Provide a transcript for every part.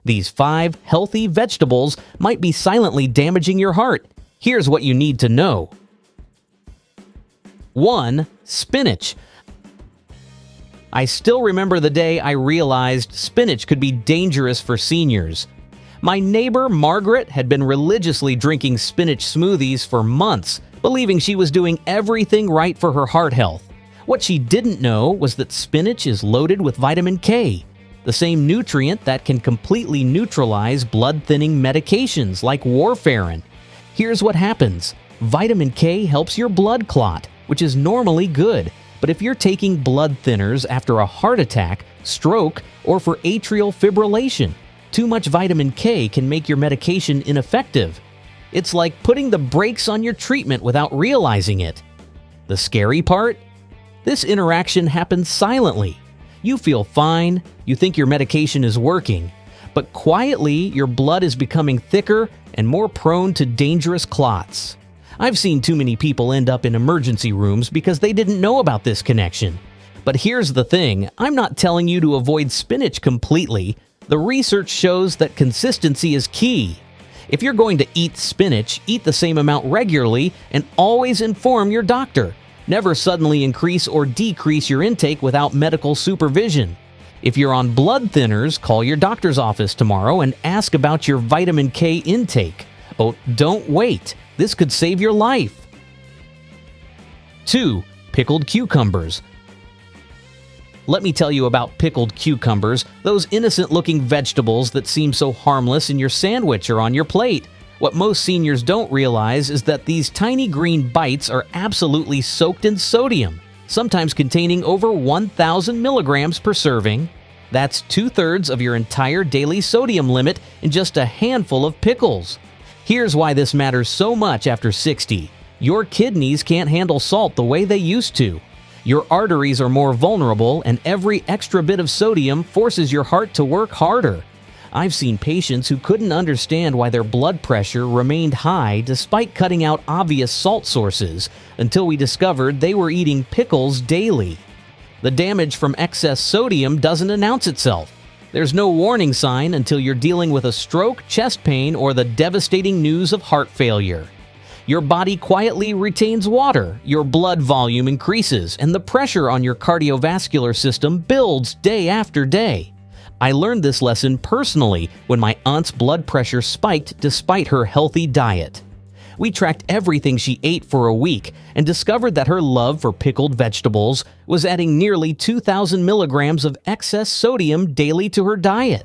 These 5 healthy vegetables might be silently damaging your heart. Here's what you need to know. 1. Spinach. I still remember the day I realized spinach could be dangerous for seniors. My neighbor Margaret had been religiously drinking spinach smoothies for months, believing she was doing everything right for her heart health. What she didn't know was that spinach is loaded with vitamin K, the same nutrient that can completely neutralize blood-thinning medications like warfarin. Here's what happens. Vitamin K helps your blood clot, which is normally good. But if you're taking blood thinners after a heart attack, stroke, or for atrial fibrillation, too much vitamin K can make your medication ineffective. It's like putting the brakes on your treatment without realizing it. The scary part? This interaction happens silently. You feel fine, you think your medication is working, but quietly your blood is becoming thicker and more prone to dangerous clots. I've seen too many people end up in emergency rooms because they didn't know about this connection. But here's the thing, I'm not telling you to avoid spinach completely. The research shows that consistency is key. If you're going to eat spinach, eat the same amount regularly and always inform your doctor. Never suddenly increase or decrease your intake without medical supervision. If you're on blood thinners, call your doctor's office tomorrow and ask about your vitamin K intake. Oh, don't wait. This could save your life. 2. Pickled cucumbers. Let me tell you about pickled cucumbers, those innocent-looking vegetables that seem so harmless in your sandwich or on your plate. What most seniors don't realize is that these tiny green bites are absolutely soaked in sodium, sometimes containing over 1,000 milligrams per serving. That's 2/3 of your entire daily sodium limit in just a handful of pickles. Here's why this matters so much after 60. Your kidneys can't handle salt the way they used to. Your arteries are more vulnerable, and every extra bit of sodium forces your heart to work harder. I've seen patients who couldn't understand why their blood pressure remained high despite cutting out obvious salt sources until we discovered they were eating pickles daily. The damage from excess sodium doesn't announce itself. There's no warning sign until you're dealing with a stroke, chest pain, or the devastating news of heart failure. Your body quietly retains water, your blood volume increases, and the pressure on your cardiovascular system builds day after day. I learned this lesson personally when my aunt's blood pressure spiked despite her healthy diet. We tracked everything she ate for a week and discovered that her love for pickled vegetables was adding nearly 2,000 milligrams of excess sodium daily to her diet.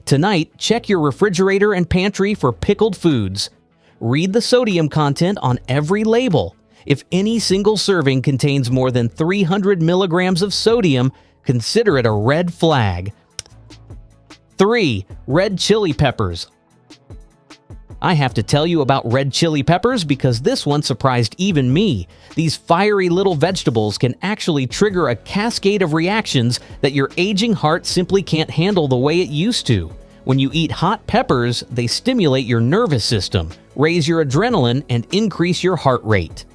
Tonight, check your refrigerator and pantry for pickled foods. Read the sodium content on every label. If any single serving contains more than 300 milligrams of sodium, consider it a red flag. 3. Red chili peppers. I have to tell you about red chili peppers because this one surprised even me. These fiery little vegetables can actually trigger a cascade of reactions that your aging heart simply can't handle the way it used to. When you eat hot peppers, they stimulate your nervous system, raise your adrenaline, and increase your heart rate.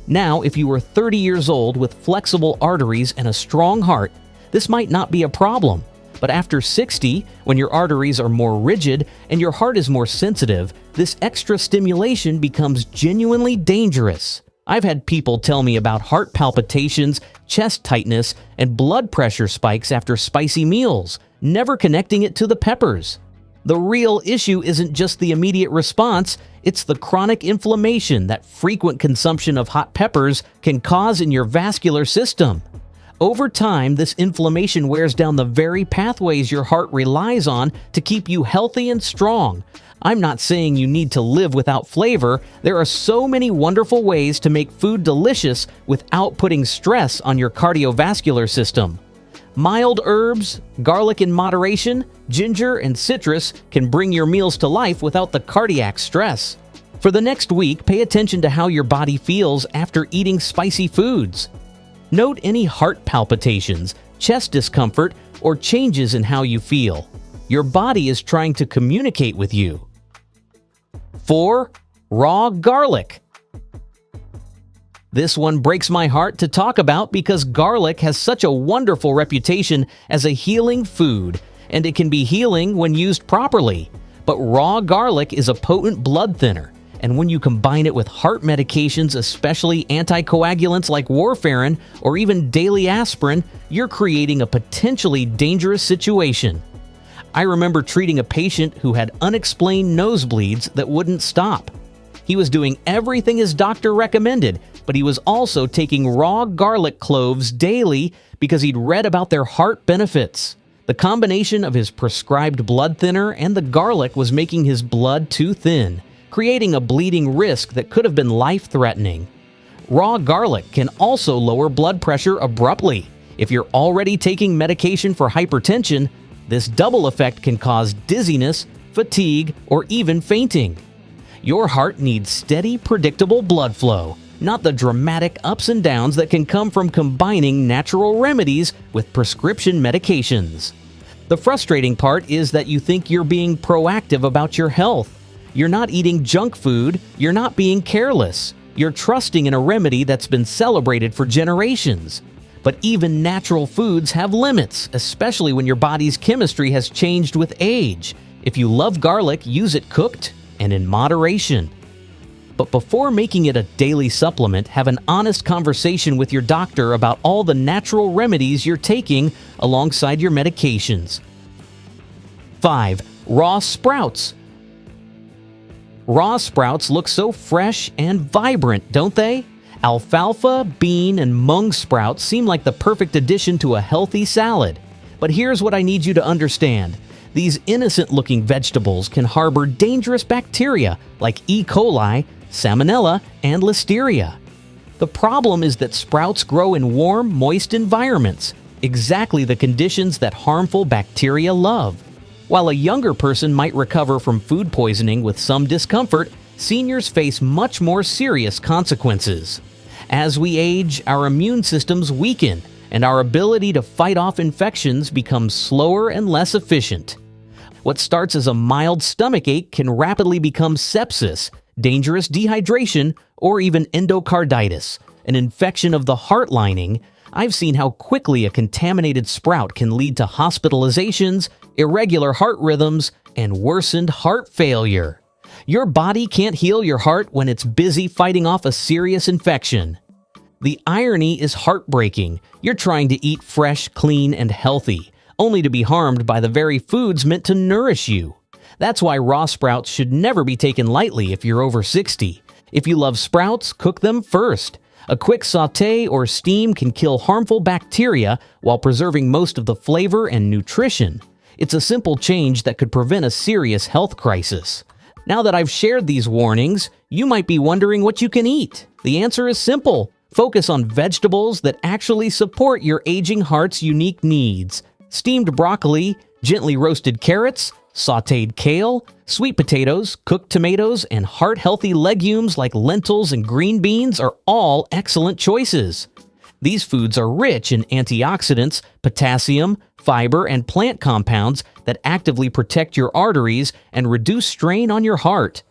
Now, if you were 30 years old with flexible arteries and a strong heart, this might not be a problem. But after 60, when your arteries are more rigid and your heart is more sensitive, this extra stimulation becomes genuinely dangerous. I've had people tell me about heart palpitations, chest tightness, and blood pressure spikes after spicy meals, never connecting it to the peppers. The real issue isn't just the immediate response, it's the chronic inflammation that frequent consumption of hot peppers can cause in your vascular system. Over time, this inflammation wears down the very pathways your heart relies on to keep you healthy and strong. I'm not saying you need to live without flavor. There are so many wonderful ways to make food delicious without putting stress on your cardiovascular system. Mild herbs, garlic in moderation, ginger, and citrus can bring your meals to life without the cardiac stress. For the next week, pay attention to how your body feels after eating spicy foods. Note any heart palpitations, chest discomfort, or changes in how you feel. Your body is trying to communicate with you. 4. Raw garlic. This one breaks my heart to talk about because garlic has such a wonderful reputation as a healing food. and it can be healing when used properly. But raw garlic is a potent blood thinner, and when you combine it with heart medications, especially anticoagulants like warfarin or even daily aspirin, you're creating a potentially dangerous situation. I remember treating a patient who had unexplained nosebleeds that wouldn't stop. He was doing everything his doctor recommended, but he was also taking raw garlic cloves daily because he'd read about their heart benefits. The combination of his prescribed blood thinner and the garlic was making his blood too thin, creating a bleeding risk that could have been life-threatening. Raw garlic can also lower blood pressure abruptly. If you're already taking medication for hypertension, this double effect can cause dizziness, fatigue, or even fainting. Your heart needs steady, predictable blood flow, not the dramatic ups and downs that can come from combining natural remedies with prescription medications. The frustrating part is that you think you're being proactive about your health. You're not eating junk food, you're not being careless. You're trusting in a remedy that's been celebrated for generations. But even natural foods have limits, especially when your body's chemistry has changed with age. If you love garlic, use it cooked and in moderation. But before making it a daily supplement, have an honest conversation with your doctor about all the natural remedies you're taking alongside your medications. 5. Raw sprouts. Raw sprouts look so fresh and vibrant, don't they? Alfalfa, bean, and mung sprouts seem like the perfect addition to a healthy salad. But here's what I need you to understand. These innocent-looking vegetables can harbor dangerous bacteria like E. coli, Salmonella, and Listeria. The problem is that sprouts grow in warm, moist environments, exactly the conditions that harmful bacteria love. While a younger person might recover from food poisoning with some discomfort, seniors face much more serious consequences. As we age, our immune systems weaken, and our ability to fight off infections becomes slower and less efficient. What starts as a mild stomach ache can rapidly become sepsis, dangerous dehydration, or even endocarditis, an infection of the heart lining. I've seen how quickly a contaminated sprout can lead to hospitalizations, irregular heart rhythms, and worsened heart failure. Your body can't heal your heart when it's busy fighting off a serious infection. The irony is heartbreaking. You're trying to eat fresh, clean, and healthy, only to be harmed by the very foods meant to nourish you. That's why raw sprouts should never be taken lightly if you're over 60. If you love sprouts, cook them first. A quick sauté or steam can kill harmful bacteria while preserving most of the flavor and nutrition. It's a simple change that could prevent a serious health crisis. Now that I've shared these warnings, you might be wondering what you can eat. The answer is simple. Focus on vegetables that actually support your aging heart's unique needs. Steamed broccoli, gently roasted carrots, sautéed kale, sweet potatoes, cooked tomatoes, and heart-healthy legumes like lentils and green beans are all excellent choices. These foods are rich in antioxidants, potassium, fiber, and plant compounds that actively protect your arteries and reduce strain on your heart.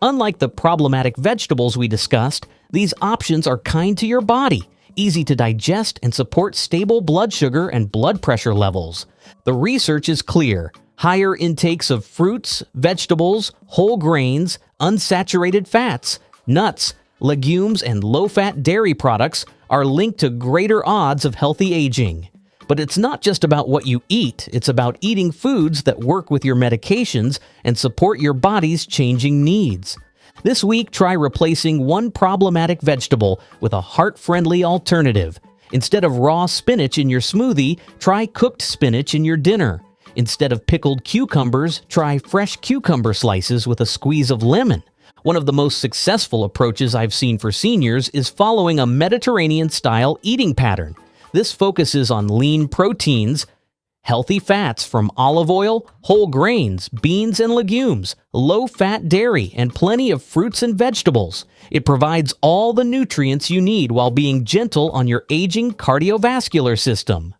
Unlike the problematic vegetables we discussed, these options are kind to your body, easy to digest, and support stable blood sugar and blood pressure levels. The research is clear. Higher intakes of fruits, vegetables, whole grains, unsaturated fats, nuts, legumes, and low-fat dairy products are linked to greater odds of healthy aging. But it's not just about what you eat, it's about eating foods that work with your medications and support your body's changing needs. This week, try replacing one problematic vegetable with a heart-friendly alternative. Instead of raw spinach in your smoothie, try cooked spinach in your dinner. Instead of pickled cucumbers, try fresh cucumber slices with a squeeze of lemon. One of the most successful approaches I've seen for seniors is following a Mediterranean-style eating pattern. This focuses on lean proteins, healthy fats from olive oil, whole grains, beans and legumes, low-fat dairy, and plenty of fruits and vegetables. It provides all the nutrients you need while being gentle on your aging cardiovascular system.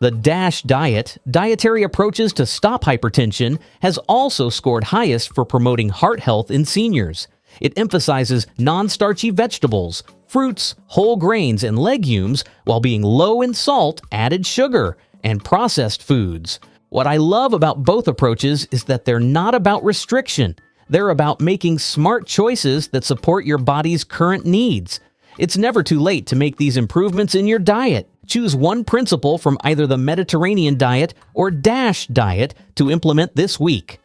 The DASH diet, Dietary Approaches to Stop Hypertension, has also scored highest for promoting heart health in seniors. It emphasizes non-starchy vegetables, fruits, whole grains, and legumes while being low in salt, added sugar, and processed foods. What I love about both approaches is that they're not about restriction. They're about making smart choices that support your body's current needs. It's never too late to make these improvements in your diet. Choose one principle from either the Mediterranean diet or DASH diet to implement this week.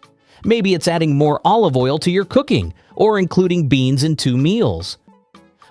Maybe it's adding more olive oil to your cooking or including beans in 2 meals.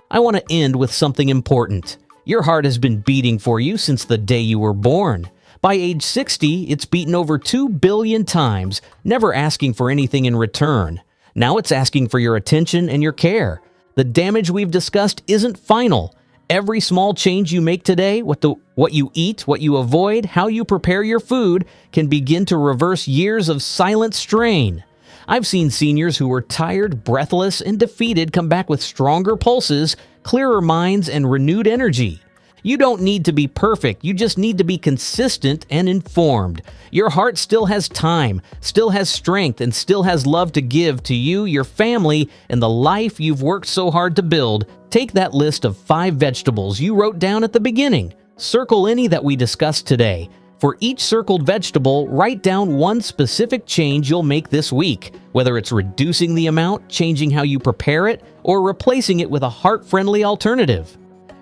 I want to end with something important. Your heart has been beating for you since the day you were born. By age 60, it's beaten over 2 billion times, never asking for anything in return. Now it's asking for your attention and your care. The damage we've discussed isn't final. Every small change you make today, what you eat, what you avoid, how you prepare your food, can begin to reverse years of silent strain. I've seen seniors who were tired, breathless, and defeated come back with stronger pulses, clearer minds, and renewed energy. You don't need to be perfect, you just need to be consistent and informed. Your heart still has time, still has strength, and still has love to give to you, your family, and the life you've worked so hard to build. Take that list of 5 vegetables you wrote down at the beginning. Circle any that we discussed today. For each circled vegetable, write down one specific change you'll make this week, whether it's reducing the amount, changing how you prepare it, or replacing it with a heart-friendly alternative.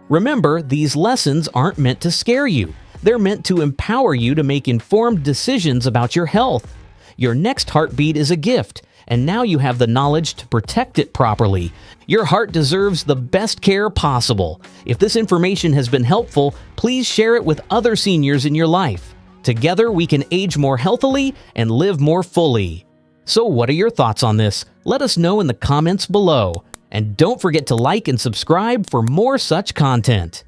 Remember, these lessons aren't meant to scare you. They're meant to empower you to make informed decisions about your health. Your next heartbeat is a gift, and now you have the knowledge to protect it properly. Your heart deserves the best care possible. If this information has been helpful, please share it with other seniors in your life. Together, we can age more healthily and live more fully. So what are your thoughts on this? Let us know in the comments below. And don't forget to like and subscribe for more such content.